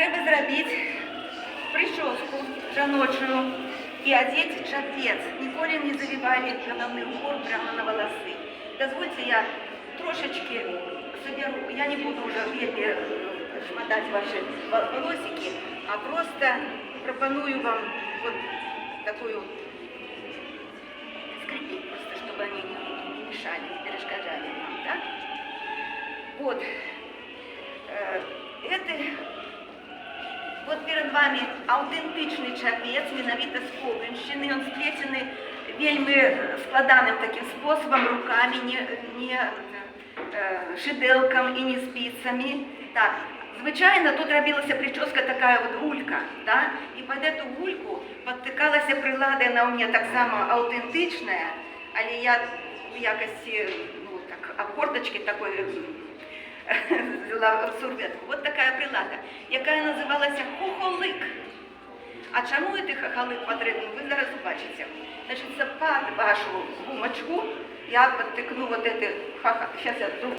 треба зробити прическу жаночую и одеть чепец. Ніколи не завивали головний убор прямо на волосы. Дозвольте, я трошечки соберу. Я не буду уже вверх шмотать ваши волосики, а просто пропоную вам вот такую скрипить, просто чтобы они не мешали, не перешкоджали нам, да? Вот. Вот перед вами аутентичний чепець, менавіта з Ковенщини. Він сплетений вельми складаним таким способом, руками, не шиделком і не спицами. Так. Звичайно, тут робилася прическа така от гулька, да? І під цю гульку підтикалася прилада, вона у мене так само аутентична, але я в якості обгорточки такої взяла сурветку. Вот такая прилада, яка називалася хохолик. А чому цей хохолик потрібен, ви зараз побачите. Значить, під вашу гумочку я підтикну вот это, сейчас я